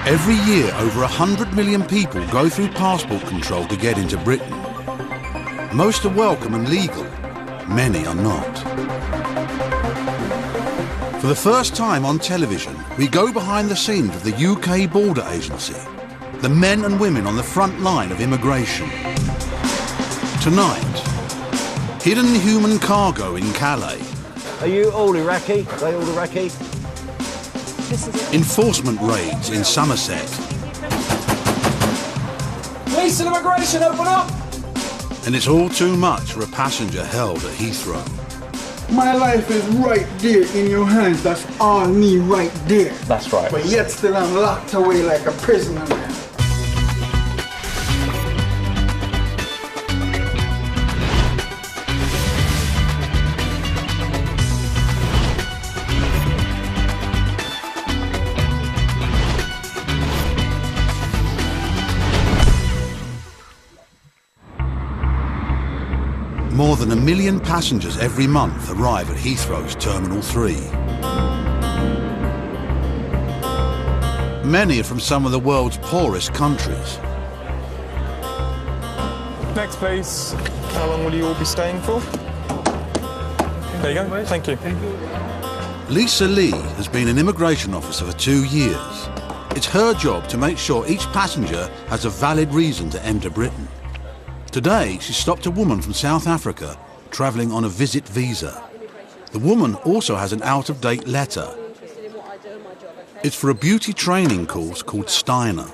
Every year, over 100 million people go through passport control to get into Britain. Most are welcome and legal, many are not. For the first time on television, we go behind the scenes of the UK Border Agency, the men and women on the front line of immigration. Tonight, hidden human cargo in Calais. Are you all Iraqi? Are they all Iraqi? Enforcement raids in Somerset. Police and immigration, open up! And it's all too much for a passenger held at Heathrow. My life is right there in your hands. That's all me right there. That's right. But yet still I'm locked away like a prisoner, man. More than 1 million passengers every month arrive at Heathrow's Terminal 3. Many are from some of the world's poorest countries. Next, please. How long will you all be staying for? There you go. Thank you. Lisa Lee has been an immigration officer for 2 years. It's her job to make sure each passenger has a valid reason to enter Britain. Today, she stopped a woman from South Africa travelling on a visit visa. The woman also has an out-of-date letter. It's for a beauty training course called Steiner.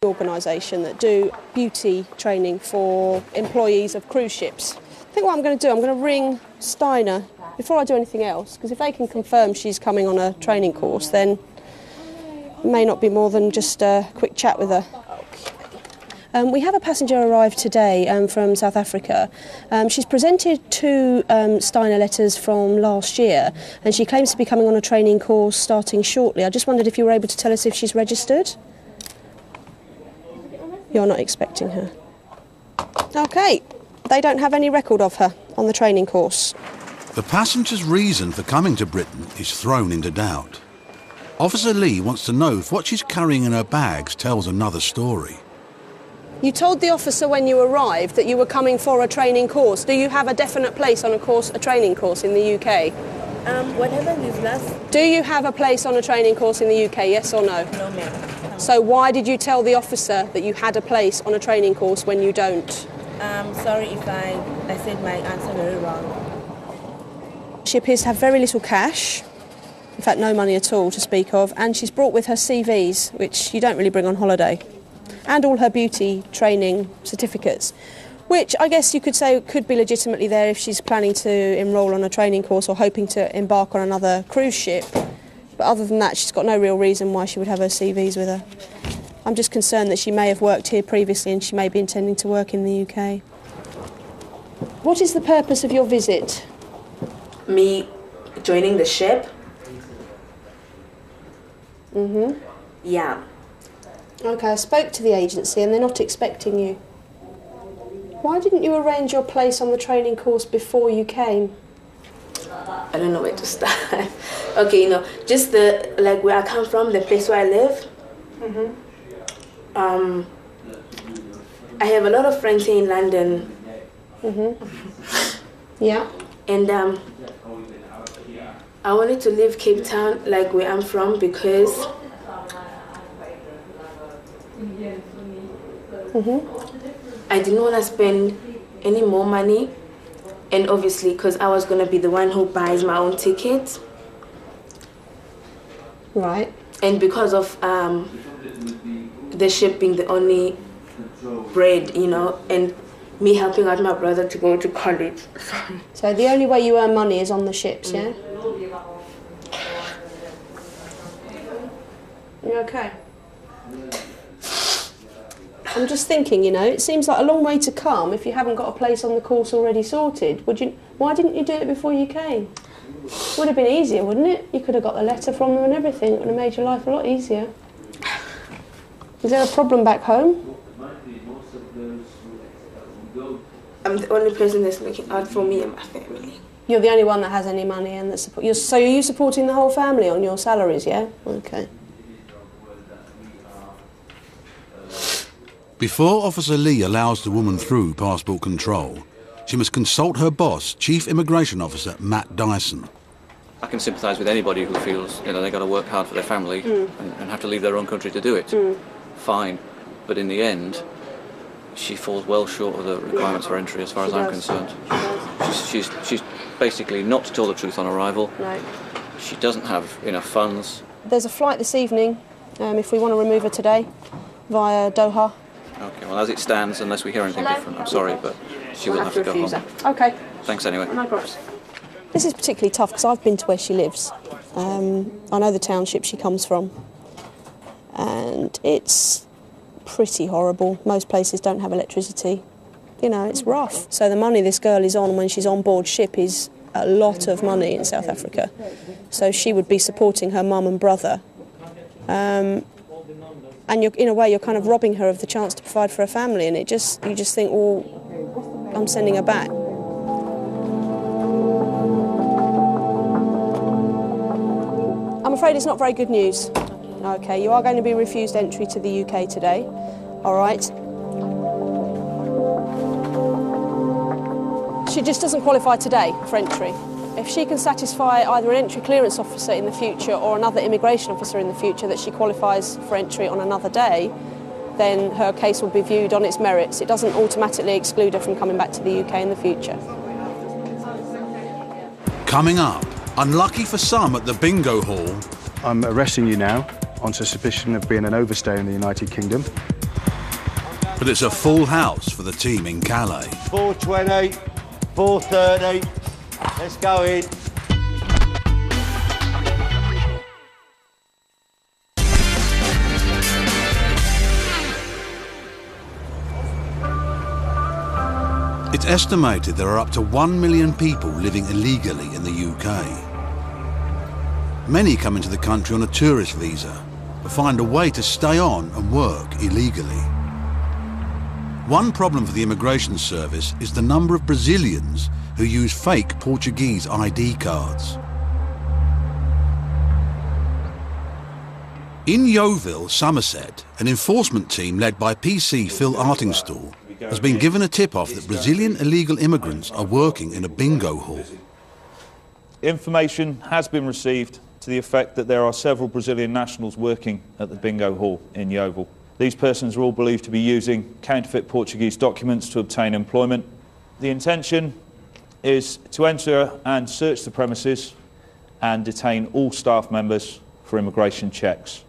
Organisation that do beauty training for employees of cruise ships. I think what I'm going to do, I'm going to ring Steiner before I do anything else, because if they can confirm she's coming on a training course, then it may not be more than just a quick chat with her. We have a passenger arrived today from South Africa. She's presented 2 Steiner letters from last year, and she claims to be coming on a training course starting shortly. I just wondered if you were able to tell us if she's registered. You're not expecting her. OK, they don't have any record of her on the training course. The passenger's reason for coming to Britain is thrown into doubt. Officer Lee wants to know if what she's carrying in her bags tells another story. You told the officer when you arrived that you were coming for a training course. Do you have a definite place on a training course in the UK? Whatever is last. Do you have a place on a training course in the UK, yes or no? No, ma'am. So why did you tell the officer that you had a place on a training course when you don't? Sorry if I said my answer very wrong. She appears to have very little cash, in fact no money at all to speak of, and she's brought with her CVs, which you don't really bring on holiday, and all her beauty training certificates, which I guess you could say could be legitimately there if she's planning to enrol on a training course or hoping to embark on another cruise ship. But other than that, she's got no real reason why she would have her CVs with her. I'm just concerned that she may have worked here previously and she may be intending to work in the UK. What is the purpose of your visit? Me joining the ship? Mm-hmm. Yeah. OK, I spoke to the agency and they're not expecting you. Why didn't you arrange your place on the training course before you came? I don't know where to start. Okay, just like where I come from, the place where I live. Mm-hmm. I have a lot of friends here in London. Mm-hmm. Yeah. And I wanted to leave Cape Town, like where I'm from, because I didn't want to spend any more money, and obviously because I was going to be the one who buys my own ticket. Right. And because of the ship being the only bread, and me helping out my brother to go to college. So the only way you earn money is on the ships, yeah? You okay? I'm just thinking, it seems like a long way to come if you haven't got a place on the course already sorted. Why didn't you do it before you came? Would have been easier, wouldn't it? You could have got the letter from them and everything. It would have made your life a lot easier. Is there a problem back home? I'm the only person that's looking out for me and my family. You're the only one that has any money and that support. So are you supporting the whole family on your salaries, yeah? Okay. Before Officer Lee allows the woman through passport control, she must consult her boss, Chief Immigration Officer Matt Dyson. I can sympathise with anybody who feels they've got to work hard for their family and have to leave their own country to do it. Fine, but in the end, she falls well short of the requirements for entry as far as I'm concerned. She's basically not told the truth on arrival. No. She doesn't have enough funds. There's a flight this evening, if we want to remove her today, via Doha. Okay, well, as it stands, unless we hear anything different, I'm sorry, but she will have to go home. Okay. Thanks anyway. No problems. This is particularly tough because I've been to where she lives. I know the township she comes from, and it's pretty horrible. Most places don't have electricity. You know, it's rough. So the money this girl is on when she's on board ship is a lot of money in South Africa. So she would be supporting her mum and brother. And in a way, you're kind of robbing her of the chance to provide for her family, and you just think, well, I'm sending her back. I'm afraid it's not very good news. Okay, you are going to be refused entry to the UK today. All right. She just doesn't qualify today for entry. If she can satisfy either an entry clearance officer in the future or another immigration officer in the future that she qualifies for entry on another day, then her case will be viewed on its merits. It doesn't automatically exclude her from coming back to the UK in the future. Coming up, unlucky for some at the bingo hall. I'm arresting you now on suspicion of being an overstay in the United Kingdom. But it's a full house for the team in Calais. 420, 430. Let's go in. It's estimated there are up to 1 million people living illegally in the UK. Many come into the country on a tourist visa, but find a way to stay on and work illegally. One problem for the immigration service is the number of Brazilians who use fake Portuguese ID cards. In Yeovil, Somerset, an enforcement team led by PC Phil Artingstall has been given a tip-off that Brazilian illegal immigrants are working in a bingo hall. Information has been received to the effect that there are several Brazilian nationals working at the bingo hall in Yeovil. These persons are all believed to be using counterfeit Portuguese documents to obtain employment. The intention is to enter and search the premises and detain all staff members for immigration checks.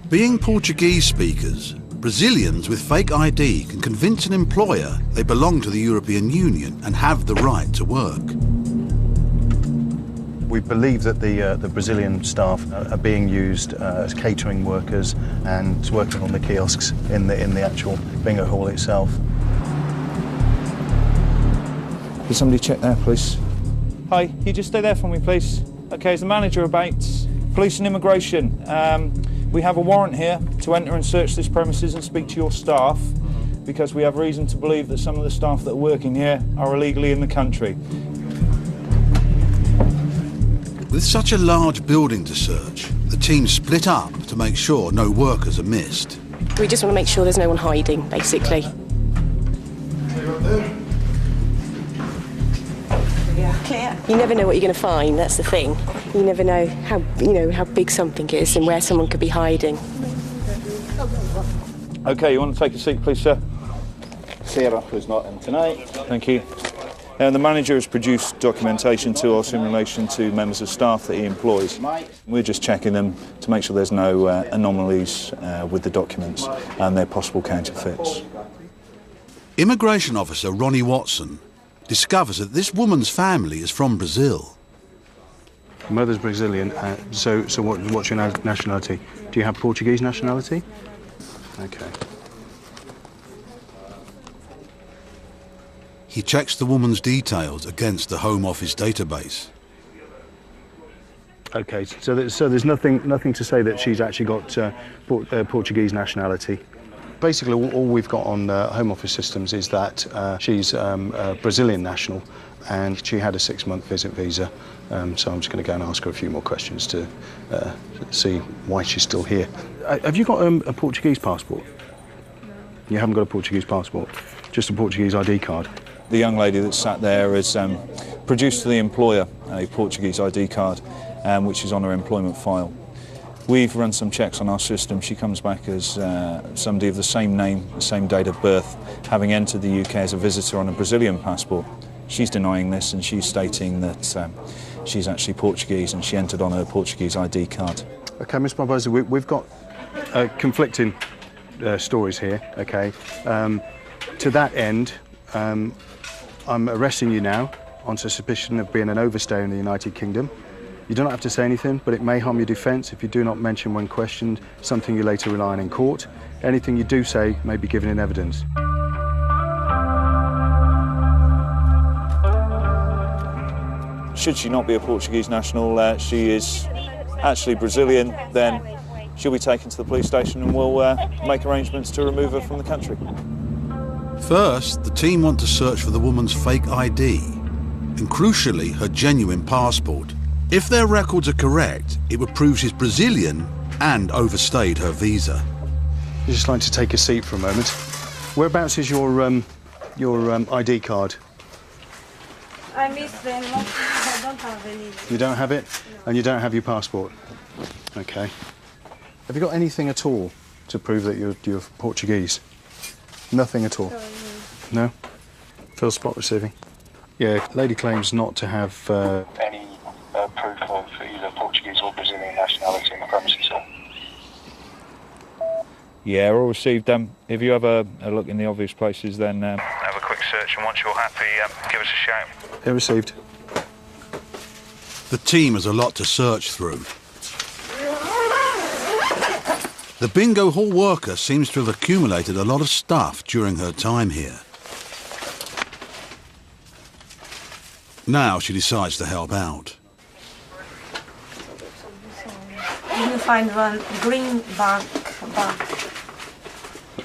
Being Portuguese speakers, Brazilians with fake ID can convince an employer they belong to the European Union and have the right to work. We believe that the Brazilian staff are being used as catering workers and working on the kiosks in the actual bingo hall itself. Could somebody check there, please? Hi, can you just stay there for me, please? Okay, is the manager about? Police and immigration. We have a warrant here to enter and search this premises and speak to your staff because we have reason to believe that some of the staff that are working here are illegally in the country. With such a large building to search, the team split up to make sure no workers are missed. We just want to make sure there's no one hiding, basically. Clear. You never know what you're going to find, that's the thing. You never know how big something is and where someone could be hiding. Okay, you want to take a seat, please, sir? Sarah, who's not in tonight. Thank you. The manager has produced documentation to us in relation to members of staff that he employs. We're just checking them to make sure there's no anomalies with the documents and their possible counterfeits. Immigration officer Ronnie Watson discovers that this woman's family is from Brazil. Mother's Brazilian, so what's your nationality? Do you have Portuguese nationality? Okay. He checks the woman's details against the Home Office database. Okay, so there's nothing to say that she's actually got Portuguese nationality. Basically, all we've got on Home Office systems is that she's a Brazilian national and she had a 6-month visit visa. So I'm just going to go and ask her a few more questions to see why she's still here. Have you got a Portuguese passport? No. You haven't got a Portuguese passport? Just a Portuguese ID card? The young lady that sat there has produced to the employer a Portuguese ID card, which is on her employment file. We've run some checks on our system. She comes back as somebody of the same name, the same date of birth, having entered the UK as a visitor on a Brazilian passport. She's denying this and she's stating that she's actually Portuguese and she entered on her Portuguese ID card. OK, Ms Barbosa, we've got conflicting stories here, OK. To that end, I'm arresting you now on suspicion of being an overstay in the United Kingdom. You do not have to say anything, but it may harm your defence if you do not mention when questioned something you later rely on in court. Anything you do say may be given in evidence. Should she not be a Portuguese national, she is actually Brazilian, then she'll be taken to the police station and we'll make arrangements to remove her from the country. First, the team want to search for the woman's fake ID and, crucially, her genuine passport. If their records are correct, it would prove she's Brazilian and overstayed her visa. I'd just like to take a seat for a moment. Whereabouts is your ID card? I miss them. I don't have any. You don't have it? No. And you don't have your passport? OK. Have you got anything at all to prove that you're Portuguese? Nothing at all? No? Fill spot receiving? Yeah, lady claims not to have any proof of either Portuguese or Brazilian nationality in the premises, sir. Yeah, all received. If you have a look in the obvious places, then have a quick search, and once you're happy, give us a shout. Yeah, received. The team has a lot to search through. The bingo hall worker seems to have accumulated a lot of stuff during her time here. Now she decides to help out. You find one green bag.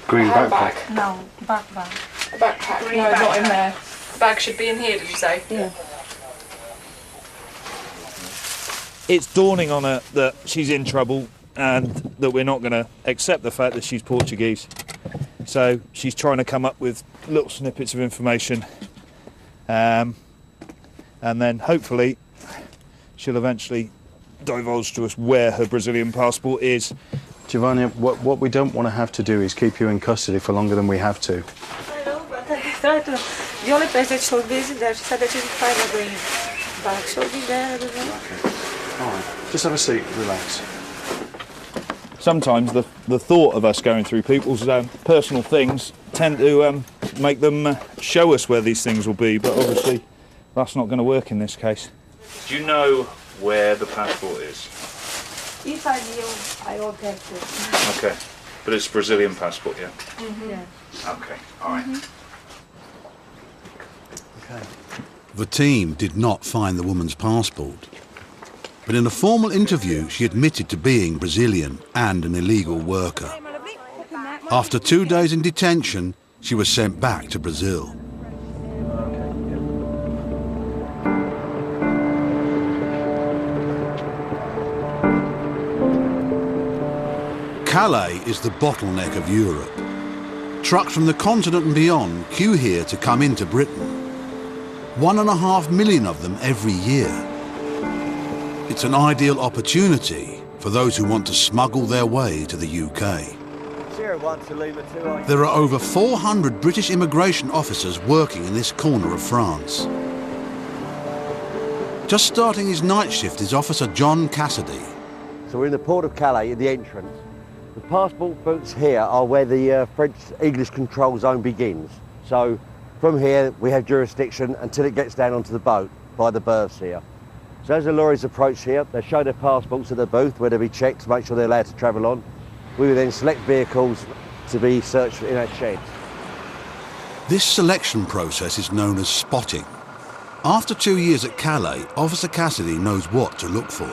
Green backpack? No, backpack. A backpack? Green No, backpack. not in there. The bag should be in here, did you say? Yeah. It's dawning on her that she's in trouble and that we're not going to accept the fact that she's Portuguese. So she's trying to come up with little snippets of information, and then hopefully she'll eventually divulge to us where her Brazilian passport is. Giovanni, what we don't want to have to do is keep you in custody for longer than we have to. I know, but I tried to. The only place that showed me is there. She said that she didn't find a green bag. Showed me there, I don't know. Okay. All right. Just have a seat, relax. Sometimes the thought of us going through people's personal things tend to make them show us where these things will be, but obviously that's not going to work in this case. Do you know where the passport is? If I knew, I would get it. Okay, but it's a Brazilian passport, yeah? Mm-hmm. Yeah. Okay, all right. Okay. The team did not find the woman's passport. But in a formal interview, she admitted to being Brazilian and an illegal worker. After 2 days in detention, she was sent back to Brazil. Calais is the bottleneck of Europe. Trucks from the continent and beyond queue here to come into Britain. 1.5 million of them every year. It's an ideal opportunity for those who want to smuggle their way to the UK. There are over 400 British immigration officers working in this corner of France. Just starting his night shift is Officer John Cassidy. So we're in the port of Calais at the entrance. The passport booths here are where the French-English control zone begins. So from here we have jurisdiction until it gets down onto the boat by the berths here. So as the lorries approach here, they show their passports at the booth where they'll be checked to make sure they're allowed to travel on. We will then select vehicles to be searched in our sheds. This selection process is known as spotting. After 2 years at Calais, Officer Cassidy knows what to look for.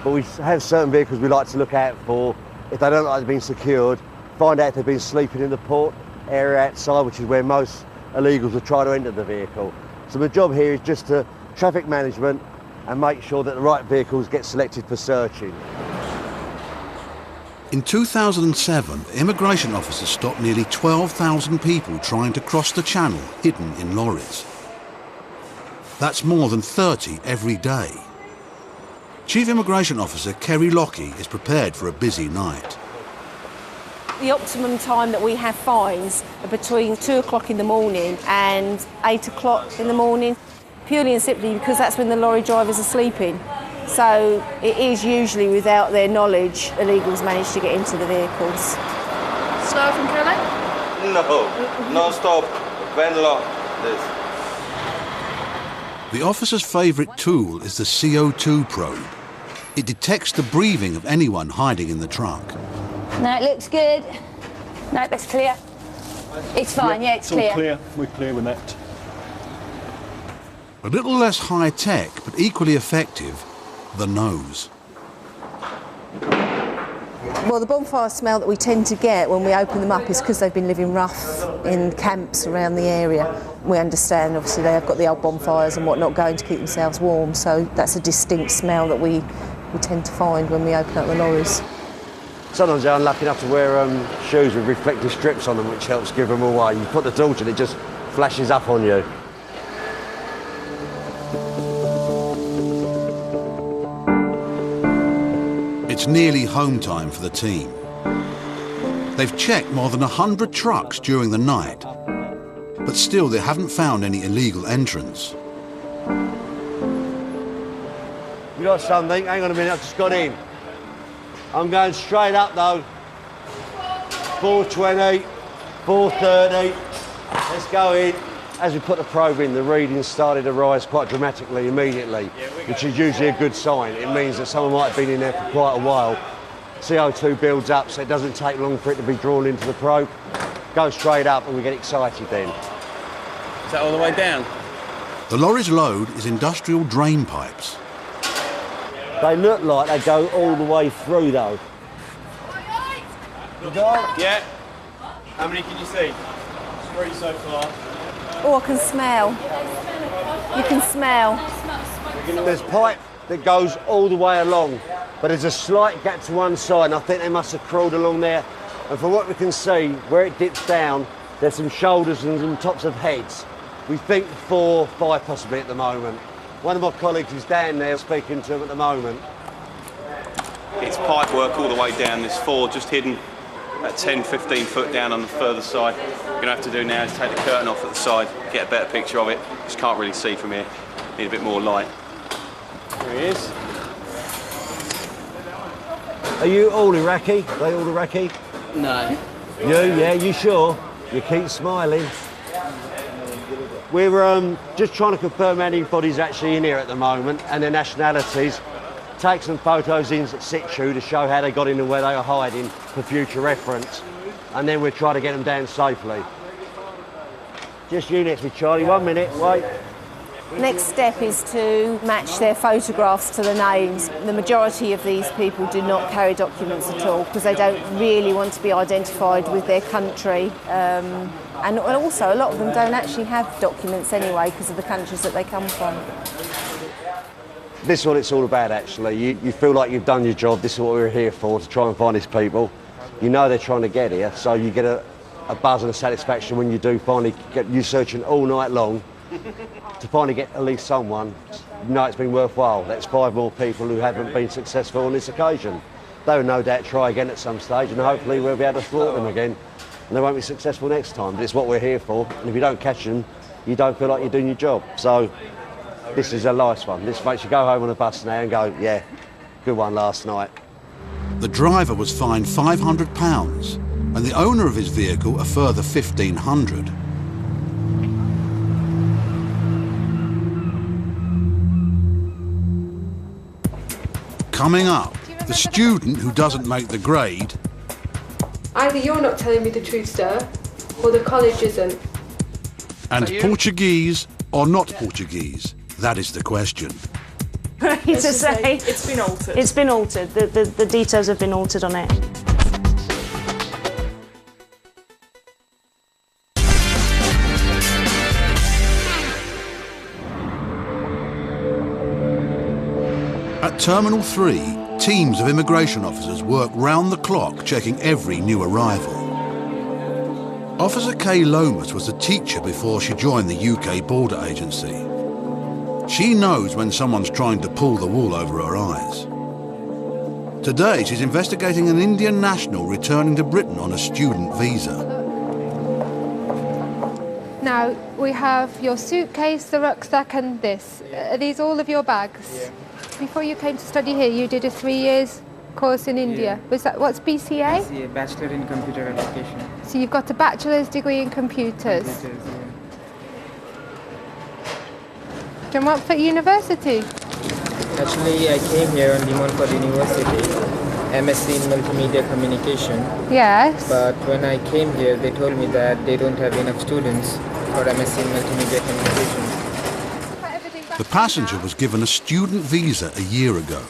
But we have certain vehicles we like to look out for if they don't like being secured find out if they've been sleeping in the port area outside, which is where most illegals will try to enter the vehicle. So the job here is just to traffic management and make sure that the right vehicles get selected for searching. In 2007, immigration officers stopped nearly 12,000 people trying to cross the channel hidden in lorries. That's more than 30 every day. Chief Immigration Officer Kerry Lockie is prepared for a busy night. The optimum time that we have fines are between 2 o'clock in the morning and 8 o'clock in the morning, purely and simply because that's when the lorry drivers are sleeping. So it is usually without their knowledge illegals manage to get into the vehicles. Slower from Calais? No, non-stop, van lock, this. The officer's favourite tool is the CO2 probe. It detects the breathing of anyone hiding in the trunk. No, it looks good. No, that's clear. It's fine, yeah, it's clear. All clear. We're clear with that. A little less high-tech, but equally effective, the nose. Well, the bonfire smell that we tend to get when we open them up is because they've been living rough in camps around the area. We understand, obviously, they've got the old bonfires and whatnot going to keep themselves warm, so that's a distinct smell that we tend to find when we open up the lorries. Sometimes they're unlucky enough to wear shoes with reflective strips on them, which helps give them away. You put the torch in, it just flashes up on you. It's nearly home time for the team. They've checked more than 100 trucks during the night, but still they haven't found any illegal entrants. You got something? Hang on a minute, I've just got in. I'm going straight up though. 420, 430. Let's go in. As we put the probe in, the readings started to rise quite dramatically immediately, which is usually a good sign. It means that someone might have been in there for quite a while. CO2 builds up, so it doesn't take long for it to be drawn into the probe. Go straight up and we get excited then. Is that all the way down? The lorry's load is industrial drain pipes. They look like they go all the way through though. You got? Yeah. How many can you see? 3 so far. Oh, I can smell. You can smell. There's pipe that goes all the way along, but there's a slight gap to one side, and I think they must have crawled along there. And from what we can see, where it dips down, there's some shoulders and some tops of heads. We think 4, 5 possibly at the moment. One of my colleagues is down there speaking to them at the moment. It's pipe work all the way down. There's 4 just hidden at 10, 15 foot down on the further side. What we're going to have to do now is take the curtain off at the side, get a better picture of it. Just can't really see from here. Need a bit more light. There he is. Are you all Iraqi? Are they all Iraqi? No. You? Yeah, you sure? You keep smiling. We're just trying to confirm anybody's actually in here at the moment and their nationalities. Take some photos in situ to show how they got into where they were hiding for future reference, and then we'll try to get them down safely. Just you next with Charlie, 1 minute, wait. Next step is to match their photographs to the names. The majority of these people do not carry documents at all because they don't really want to be identified with their country. And also a lot of them don't actually have documents anyway because of the countries that they come from. This is what it's all about actually. You feel like you've done your job, this is what we're here for, to try and find these people. You know they're trying to get here, so you get a buzz and a satisfaction when you do finally get you searching all night long to finally get at least someone. You know it's been worthwhile. That's 5 more people who haven't been successful on this occasion. They will no doubt try again at some stage and hopefully we'll be able to thwart them again and they won't be successful next time. But it's what we're here for, and if you don't catch them, you don't feel like you're doing your job. So this is a nice one. This makes you go home on a bus now and go, yeah, good one last night. The driver was fined £500 and the owner of his vehicle a further £1,500. Coming up, the student who doesn't make the grade. Either you're not telling me the truth, sir, or the college isn't. And Portuguese or not Portuguese? That is the question. To say it's been altered. It's been altered. The details have been altered on it. At Terminal 3, teams of immigration officers work round the clock checking every new arrival. Officer Kay Lomas was a teacher before she joined the UK Border Agency. She knows when someone's trying to pull the wool over her eyes. Today, she's investigating an Indian national returning to Britain on a student visa. Now, we have your suitcase, the rucksack and this. Are these all of your bags? Yeah. Before you came to study here, you did a 3 years course in India. Was that, what's BCA? BCA, Bachelor in Computer Application. So you've got a bachelor's degree in computers. From Oxford University? Actually, I came here on Montfort University, MSc in Multimedia Communication. Yes. But when I came here, they told me that they don't have enough students for MSc in Multimedia Communication. The passenger was given a student visa a year ago.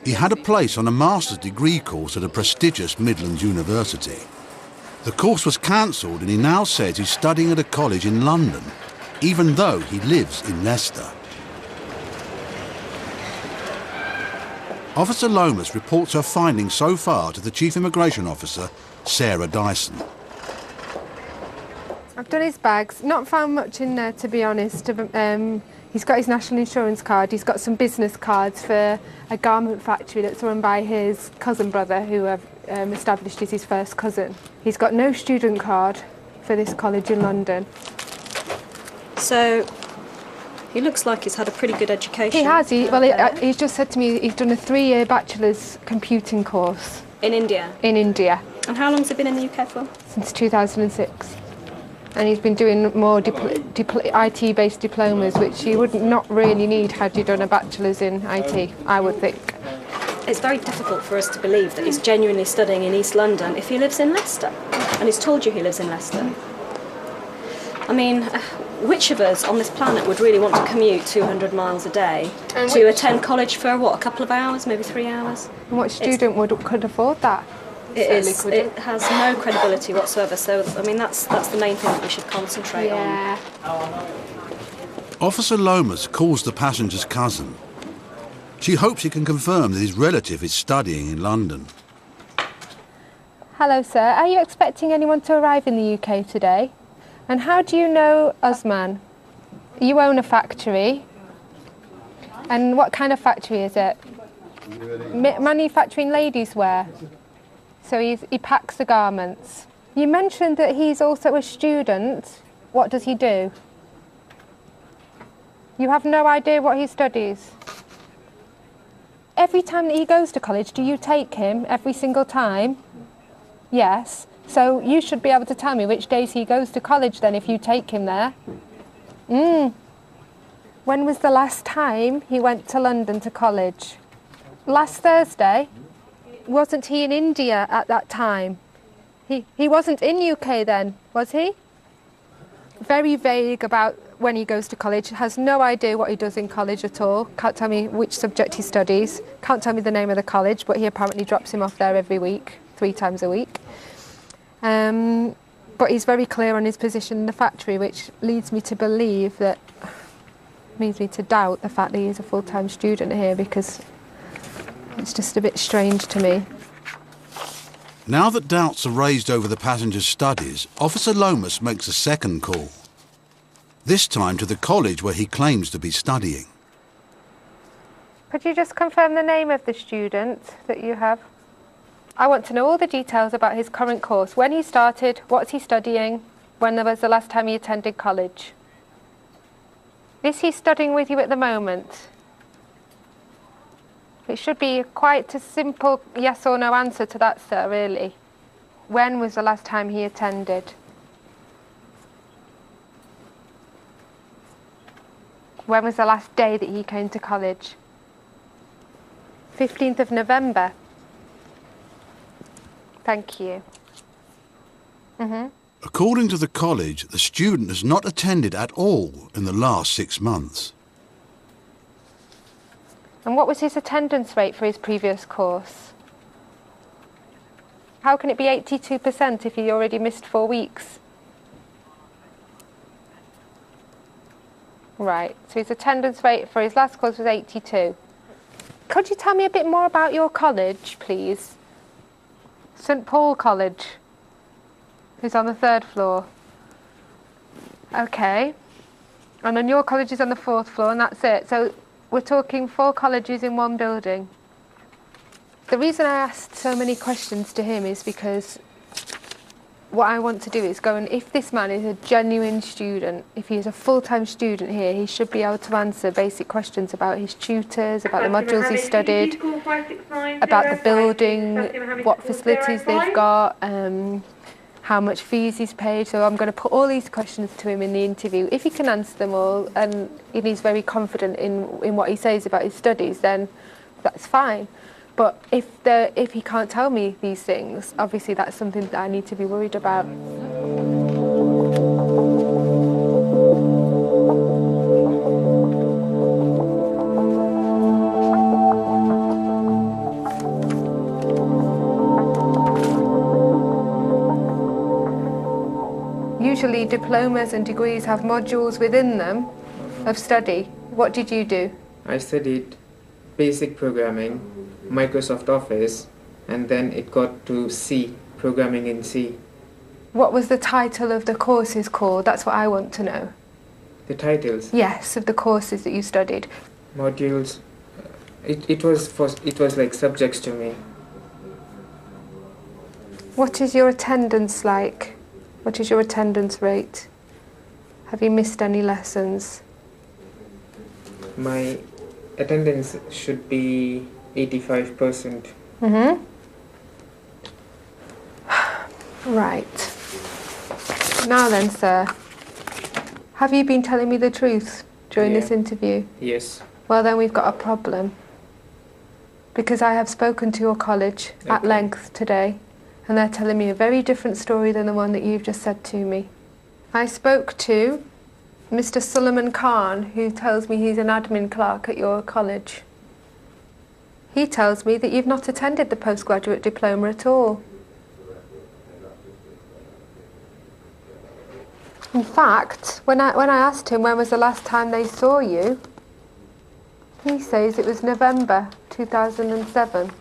He had a place on a master's degree course at a prestigious Midlands university. The course was cancelled and he now says he's studying at a college in London, even though he lives in Leicester. Officer Lomas reports her findings so far to the Chief Immigration Officer, Sarah Dyson. I've done his bags, not found much in there to be honest. He's got his national insurance card, he's got some business cards for a garment factory that's run by his cousin brother, who I've established is his first cousin. He's got no student card for this college in London. So, he looks like he's had a pretty good education. He has, he's just said to me he's done a 3-year bachelor's computing course. In India? In India. And how long has he been in the UK for? Since 2006. And he's been doing more IT-based diplomas, which you would not really need had you done a bachelor's in IT, I would think. It's very difficult for us to believe that he's genuinely studying in East London if he lives in Leicester. And he's told you he lives in Leicester. I mean, which of us on this planet would really want to commute 200 miles a day to attend college for, what, a couple of hours, maybe 3 hours? And what student could afford that? It has no credibility whatsoever, so I mean that's the main thing that we should concentrate on. Officer Lomas calls the passenger's cousin. She hopes he can confirm that his relative is studying in London. Hello sir, are you expecting anyone to arrive in the UK today? And how do you know Usman? You own a factory. And what kind of factory is it? Manufacturing ladies' wear. So he packs the garments. You mentioned that he's also a student. What does he do? You have no idea what he studies. Every time that he goes to college, do you take him every single time? Yes. So you should be able to tell me which days he goes to college then if you take him there. When was the last time he went to London to college? Last Thursday? Wasn't he in India at that time? He wasn't in UK then, was he? Very vague about when he goes to college, has no idea what he does in college at all, can't tell me which subject he studies, can't tell me the name of the college, but he apparently drops him off there every week, 3 times a week. But he's very clear on his position in the factory, which leads me to believe that, leads me to doubt the fact that he's a full-time student here, because it's just a bit strange to me. Now that doubts are raised over the passenger's studies, Officer Lomas makes a second call. This time to the college where he claims to be studying. Could you just confirm the name of the student that you have? I want to know all the details about his current course. When he started, what's he studying, when was the last time he attended college? Is he studying with you at the moment? It should be quite a simple yes or no answer to that, sir, really. When was the last time he attended? When was the last day that he came to college? 15th of November. Thank you. According to the college, the student has not attended at all in the last 6 months. And what was his attendance rate for his previous course? How can it be 82% if he already missed 4 weeks? Right, so his attendance rate for his last course was 82. Could you tell me a bit more about your college, please? St Paul College is on the 3rd floor. Okay. And then your college is on the 4th floor, and that's it. So we're talking 4 colleges in one building. The reason I asked so many questions to him is because what I want to do is go and, if this man is a genuine student, if he is a full-time student here, he should be able to answer basic questions about his tutors, about the modules he studied, about the building, what facilities they've got, how much fees he's paid. So I'm going to put all these questions to him in the interview. If he can answer them all and he's very confident in what he says about his studies, then that's fine. But if he can't tell me these things, obviously that's something that I need to be worried about. Usually diplomas and degrees have modules within them of study. What did you do? I studied basic programming, Microsoft Office, and then it got to C, programming in C. What was the title of the courses called? That's what I want to know. The titles? Yes, of the courses that you studied. Modules. It was like subjects to me. What is your attendance like? What is your attendance rate? Have you missed any lessons? My attendance should be 85%. Mm-hmm. Right. Now then, sir, have you been telling me the truth during this interview? Yes. Well, then we've got a problem. Because I have spoken to your college at length today, and they're telling me a very different story than the one that you've just said to me. I spoke to Mr. Suleiman Khan, who tells me he's an admin clerk at your college. He tells me that you've not attended the postgraduate diploma at all. In fact, when I asked him when was the last time they saw you, he says it was November 2007.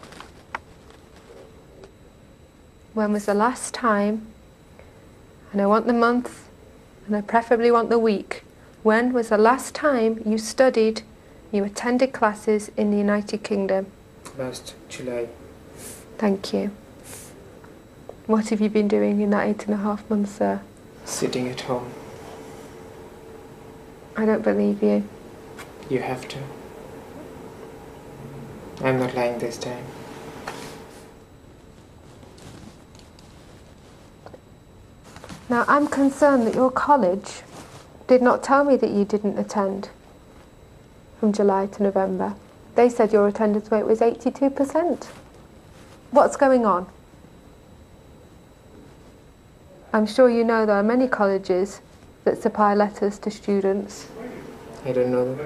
When was the last time? And I want the month, and I preferably want the week. When was the last time you studied, you attended classes in the United Kingdom? Last July. Thank you. What have you been doing in that 8.5 months, sir? Sitting at home. I don't believe you. You have to. I'm not lying this time. Now, I'm concerned that your college did not tell me that you didn't attend from July to November. They said your attendance rate was 82%. What's going on? I'm sure you know there are many colleges that supply letters to students. I don't know.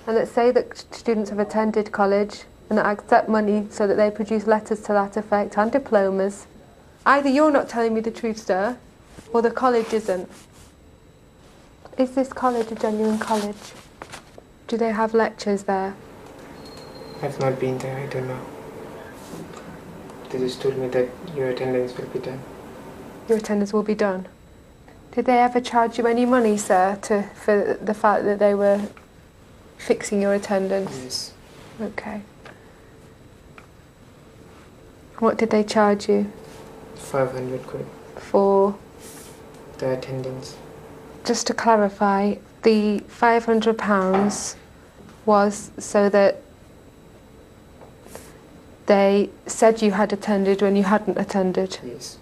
And that say that students have attended college and that accept money so that they produce letters to that effect and diplomas. Either you're not telling me the truth, sir, or the college isn't. Is this college a genuine college? Do they have lectures there? I've not been there, I don't know. They just told me that your attendance will be done. Your attendance will be done. Did they ever charge you any money, sir, for the fact that they were fixing your attendance? Yes. Okay. What did they charge you? 500 quid. For? The attendance. Just to clarify, the £500 was so that they said you had attended when you hadn't attended? Yes.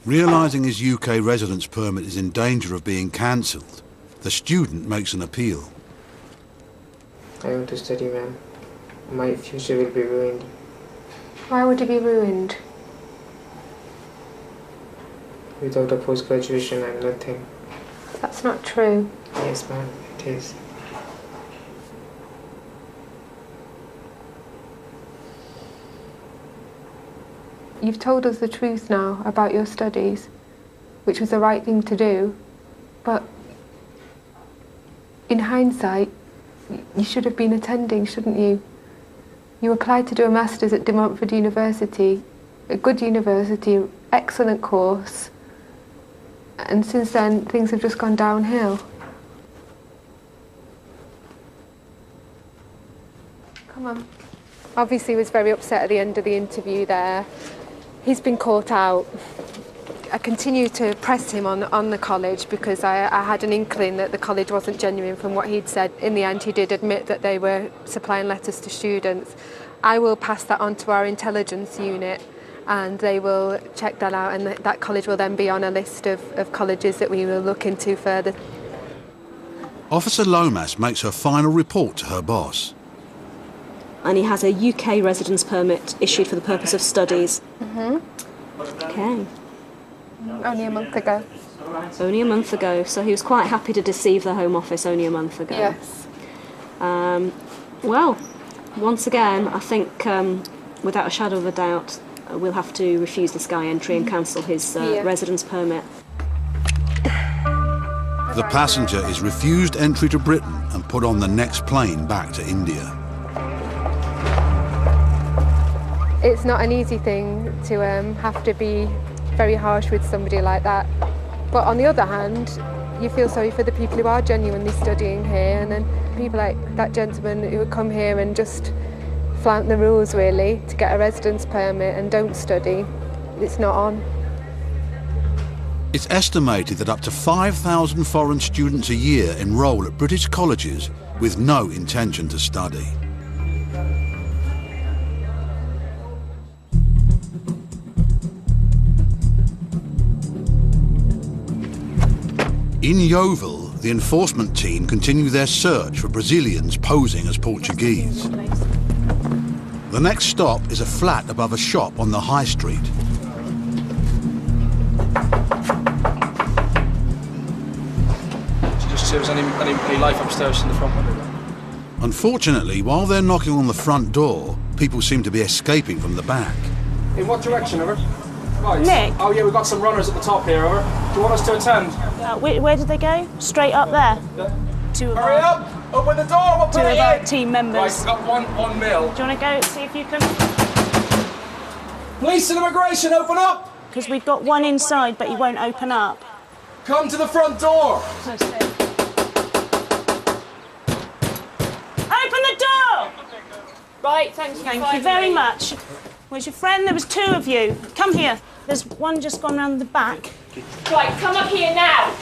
Realising his UK residence permit is in danger of being cancelled, the student makes an appeal. I want to study, ma'am. My future will be ruined. Why would it be ruined? Without a post-graduation, I'm nothing. That's not true. Yes, ma'am, it is. You've told us the truth now about your studies, which was the right thing to do, but in hindsight, You should have been attending, shouldn't you? You applied to do a Masters at De Montfort University, a good university, excellent course, and since then things have just gone downhill. Come on. Obviously he was very upset at the end of the interview there. He's been caught out. I continue to press him on the college because I had an inkling that the college wasn't genuine from what he'd said. In the end, he did admit that they were supplying letters to students. I will pass that on to our intelligence unit and they will check that out, and that college will then be on a list of colleges that we will look into further. Officer Lomas makes her final report to her boss. And he has a UK residence permit issued for the purpose of studies. Okay. Only a month ago. Only a month ago, so he was quite happy to deceive the Home Office only a month ago. Yes. Well, once again, I think without a shadow of a doubt, we'll have to refuse this guy entry and cancel his residence permit. The passenger is refused entry to Britain and put on the next plane back to India. It's not an easy thing to have to be very harsh with somebody like that. But on the other hand, you feel sorry for the people who are genuinely studying here, and then people like that gentleman who would come here and just flout the rules really to get a residence permit and don't study. It's not on. It's estimated that up to 5,000 foreign students a year enrol at British colleges with no intention to study. In Yeovil, the enforcement team continue their search for Brazilians posing as Portuguese. The next stop is a flat above a shop on the high street. Just see if there's any life upstairs in the front window. Unfortunately, while they're knocking on the front door, people seem to be escaping from the back. In what direction, over? Right. Nick? Oh yeah, we've got some runners at the top here, over. Do you want us to attend? Where did they go? Straight up there? Yeah. Hurry up! Open the door! We'll Two of our team members. Right, we've got one mil. Do you want to go see if you can... Police and immigration, open up! Because we've got one inside, but he won't open up. Come to the front door! Open the door! Right, thank you very much. Where's your friend? There was two of you. Come here. There's one just gone round the back. Right, come up here now.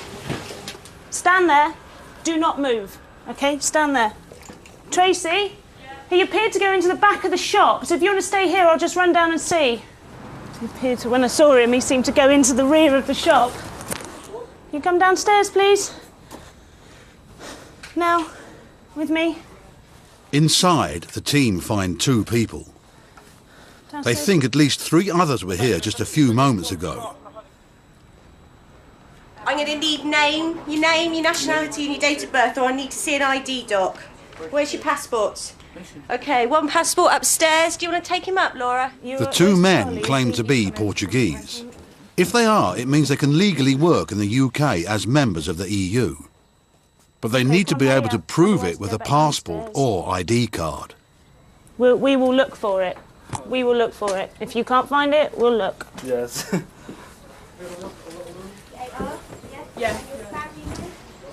Stand there. Do not move. Okay, stand there. Tracy, he appeared to go into the back of the shop, so if you want to stay here, I'll just run down and see. He appeared to, when I saw him, he seemed to go into the rear of the shop. You come downstairs, please. Now, with me. Inside, the team find two people. They think at least 3 others were here just a few moments ago. I'm going to need your name, your nationality and your date of birth, or I need to see an ID doc. Where's your passports? OK, one passport upstairs. Do you want to take him up, Laura? The 2 men claim to be Portuguese. If they are, it means they can legally work in the UK as members of the EU. But they need to be able to prove it with a passport or ID card. We will look for it. We will look for it. If you can't find it, we'll look. Yes. Yeah.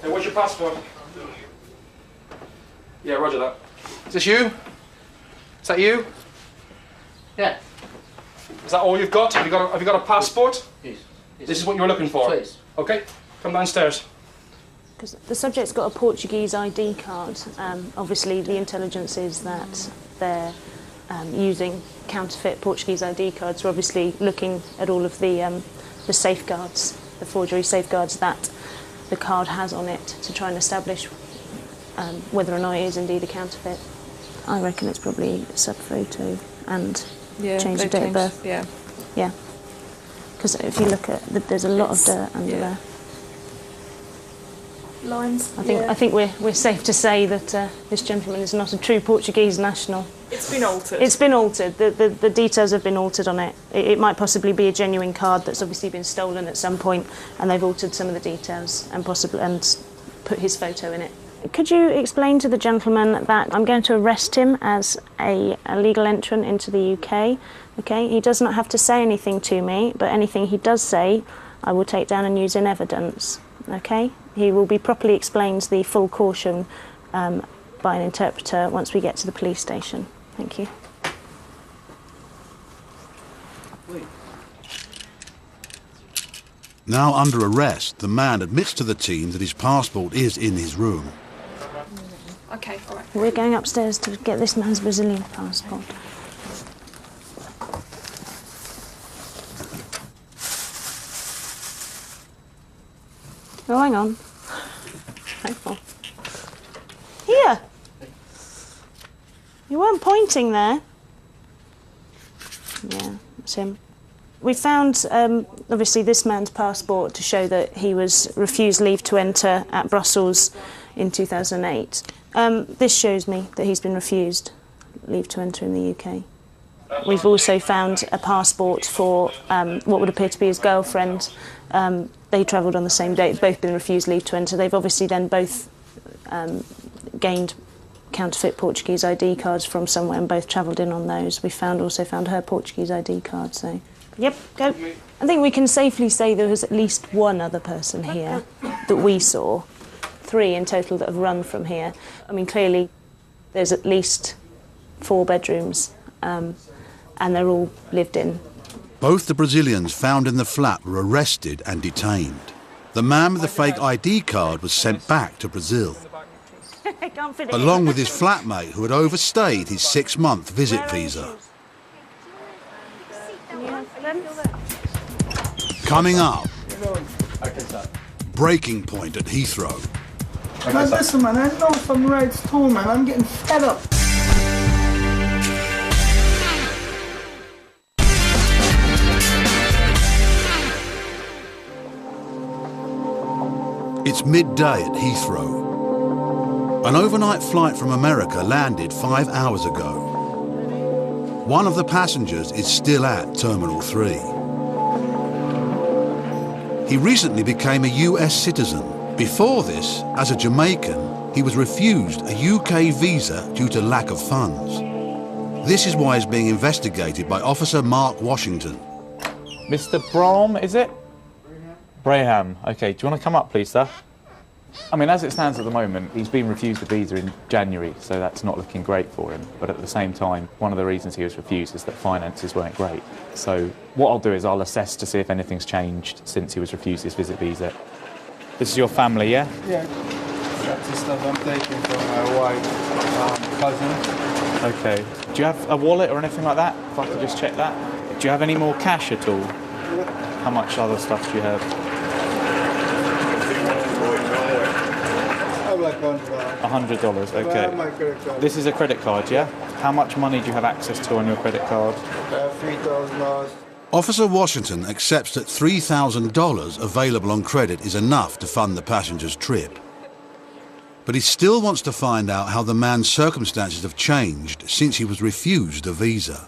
Hey, where's your passport? Yeah, roger that. Is this you? Is that you? Yeah. Is that all you've got? Have you got a passport? Yes. This is what you were looking for? Please. Okay, come downstairs. Because the subject's got a Portuguese ID card. Obviously, the intelligence is that they're using counterfeit Portuguese ID cards. We're obviously looking at all of the safeguards, the forgery safeguards that the card has on it to try and establish whether or not it is indeed a counterfeit. I reckon it's probably sub-photo and change the date of birth. Yeah. Yeah. Because if you look at, there's a lot of dirt under there. Lines. I think we're safe to say that this gentleman is not a true Portuguese national. It's been altered. It's been altered. The details have been altered on it. It might possibly be a genuine card that's obviously been stolen at some point, and they've altered some of the details and put his photo in it. Could you explain to the gentleman that I'm going to arrest him as a illegal entrant into the UK? Okay, he does not have to say anything to me, but anything he does say, I will take down and use in evidence. Okay, he will be properly explained the full caution by an interpreter once we get to the police station. Thank you. Now under arrest, the man admits to the team that his passport is in his room. Okay, all right. We're going upstairs to get this man's Brazilian passport. Oh, hang on. Hang on. Here! You weren't pointing there. Yeah, that's him. We found, obviously, this man's passport to show that he was refused leave to enter at Brussels in 2008. This shows me that he's been refused leave to enter in the UK. We've also found a passport for what would appear to be his girlfriend. They travelled on the same day. They've both been refused leave to enter. They've obviously then both gained counterfeit Portuguese ID cards from somewhere and both travelled in on those. We also found her Portuguese ID card, so... Yep, go. I think we can safely say there was at least one other person here that we saw. 3 in total that have run from here. I mean, clearly, there's at least 4 bedrooms, and they're all lived in. Both the Brazilians found in the flat were arrested and detained. The man with the fake ID card was sent back to Brazil, along with his flatmate who had overstayed his 6-month visit visa. Coming up, breaking point at Heathrow. Man, listen, man, I know if I'm right home, man. I'm getting fed up. It's midday at Heathrow. An overnight flight from America landed 5 hours ago. One of the passengers is still at Terminal 3. He recently became a US citizen. Before this, as a Jamaican, he was refused a UK visa due to lack of funds. This is why he's being investigated by Officer Mark Washington. Mr. Brom, is it? Braham. Okay, do you want to come up, please, sir? I mean, as it stands at the moment, he's been refused a visa in January, so that's not looking great for him. But at the same time, one of the reasons he was refused is that finances weren't great. So what I'll do is I'll assess to see if anything's changed since he was refused his visit visa. This is your family, yeah? Yeah. That's the stuff I'm taking from my wife's cousin. Okay. Do you have a wallet or anything like that? If I could just check that. Do you have any more cash at all? How much other stuff do you have? Like $100, okay. This is a credit card, yeah? How much money do you have access to on your credit card? $3,000. Officer Washington accepts that $3,000 available on credit is enough to fund the passenger's trip. But he still wants to find out how the man's circumstances have changed since he was refused a visa.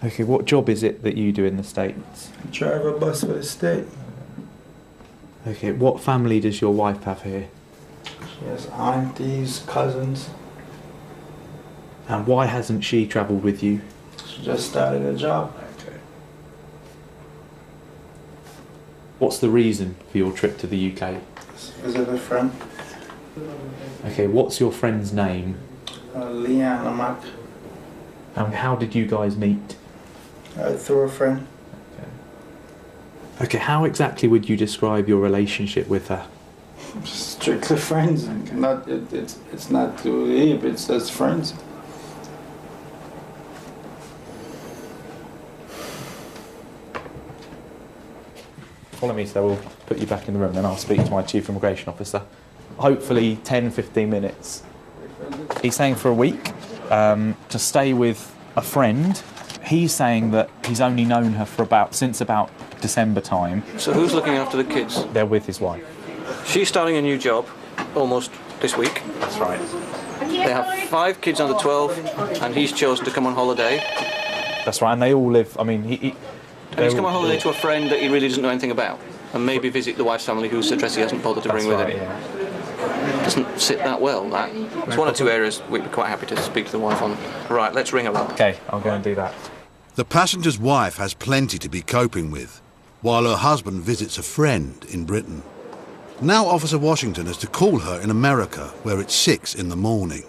Okay, what job is it that you do in the States? I drive a bus for the state. Okay, what family does your wife have here? She has aunties, cousins. And why hasn't she travelled with you? She just started a job. Okay. What's the reason for your trip to the UK? Visit a friend. Okay, what's your friend's name? Leanne Mack. And how did you guys meet? Through a friend. Okay, how exactly would you describe your relationship with her? Strictly friends. It's not too deep, it's just friends. Follow me, so we'll put you back in the room, then I'll speak to my Chief Immigration Officer. Hopefully 10-15 minutes. He's saying for a week to stay with a friend. He's saying that he's only known her for since about December time. So who's looking after the kids? They're with his wife. She's starting a new job almost this week. That's right. They have 5 kids under 12, and he's chosen to come on holiday. That's right, and they all live, I mean, he's come on holiday to a friend that he really doesn't know anything about, and maybe visit the wife's family, whose address he hasn't bothered to bring with him. Yeah. doesn't sit that well, that. It's one or two areas we'd be quite happy to speak to the wife on. Right, let's ring her up. Okay, I'll go and do that. The passenger's wife has plenty to be coping with, while her husband visits a friend in Britain. Now Officer Washington has to call her in America, where it's 6 in the morning.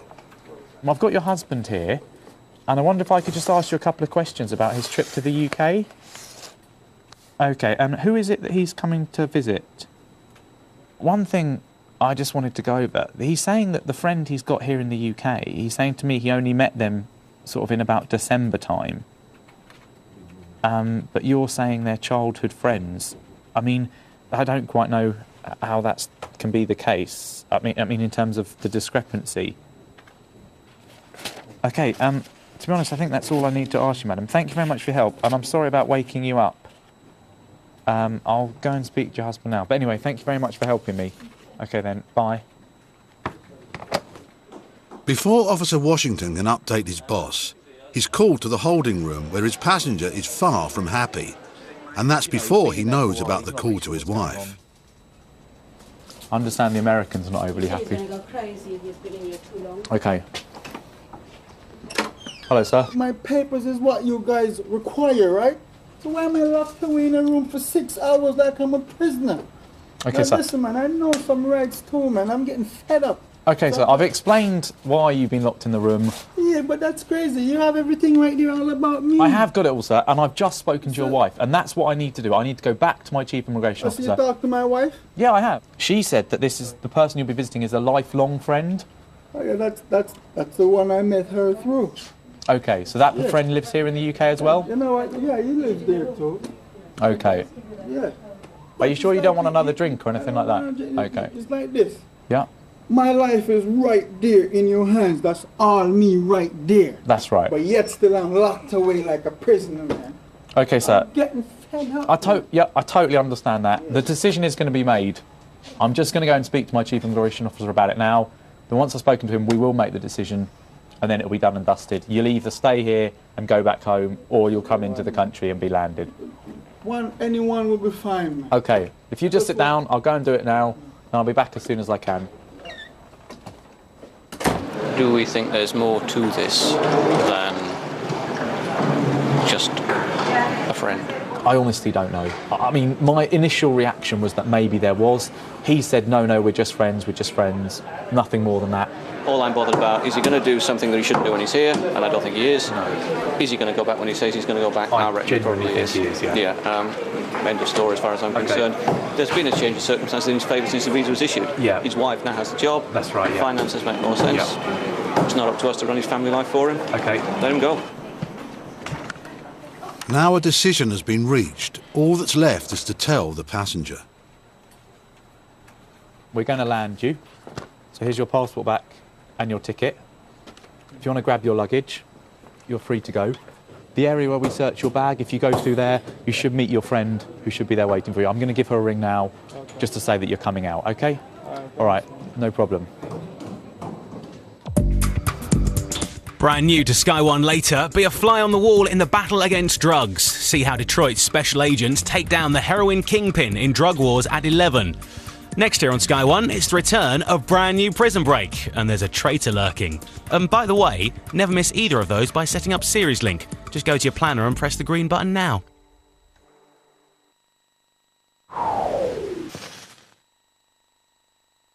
I've got your husband here, and I wonder if I could just ask you a couple of questions about his trip to the UK. Okay, and who is it that he's coming to visit? One thing I just wanted to go over, he's saying that the friend he's got here in the UK, he's saying to me he only met them sort of in about December time. But you're saying they're childhood friends. I mean, I don't quite know how that can be the case. I mean, in terms of the discrepancy. Okay, to be honest, I think that's all I need to ask you, madam. Thank you very much for your help, and I'm sorry about waking you up. I'll go and speak to your husband now. But anyway, thank you very much for helping me. Okay then, bye. Before Officer Washington can update his boss, he's called to the holding room where his passenger is far from happy. And that's before he knows about the call to his wife. I understand the American's not overly happy. He's going to go crazy if he's been in here too long. Okay. Hello, sir. My papers is what you guys require, right? So why am I locked away in a room for 6 hours like I'm a prisoner? Okay, now, sir. Listen, man, I know some rights too, man. I'm getting fed up. Okay, so I've explained why you've been locked in the room. Yeah, but that's crazy. You have everything right there all about me. I have got it all, sir, and I've just spoken to your wife, and that's what I need to do. I need to go back to my chief immigration So you officer. talk to my wife? Yeah, I have. She said that this is the person you'll be visiting is a lifelong friend. Oh yeah, that's the one I met her through. Okay, so that Yeah. friend lives here in the UK as well? You know what? Yeah, he lives there too. Okay. Yeah. Are you sure you don't want another drink or anything like that? Okay. It's like this. Yeah, My life is right there in your hands. That's all me right there. that's right. But yet still I'm locked away like a prisoner, man. Okay, sir. I'm getting fed up. I totally understand that. The decision is going to be made. I'm just going to go and speak to my chief immigration officer about it now. Then once I've spoken to him, we will make the decision, and then it'll be done and dusted. You'll either stay here and go back home, or you'll come into the country and be landed. Anyone will be fine, man. Okay, if you just sit down, I'll go and do it now, and I'll be back as soon as I can. Do we think there's more to this than just a friend? I honestly don't know. I mean, my initial reaction was that maybe there was. He said, no, we're just friends, nothing more than that. All I'm bothered about, is he going to do something that he shouldn't do when he's here? And I don't think he is. No. Is he going to go back when he says he's going to go back? I reckon he probably is. He is, yeah. Yeah, end of story as far as I'm concerned. There's been a change of circumstances in his favour since the visa was issued. Yeah. His wife now has the job. That's right, yeah. Finances make more sense. Yeah. It's not up to us to run his family life for him. Okay. Let him go. Now a decision has been reached. All that's left is to tell the passenger. We're going to land you. So here's your passport back and your ticket. If you want to grab your luggage, you're free to go. The area where we search your bag, if you go through there, you should meet your friend who should be there waiting for you. I'm going to give her a ring now just to say that you're coming out, okay? All right, no problem. Brand new to Sky One later, be a fly on the wall in the battle against drugs. See how Detroit's special agents take down the heroin kingpin in Drug Wars at 11. Next here on Sky One, it's the return of brand new Prison Break, and there's a traitor lurking. And by the way, never miss either of those by setting up Series Link. Just go to your planner and press the green button now.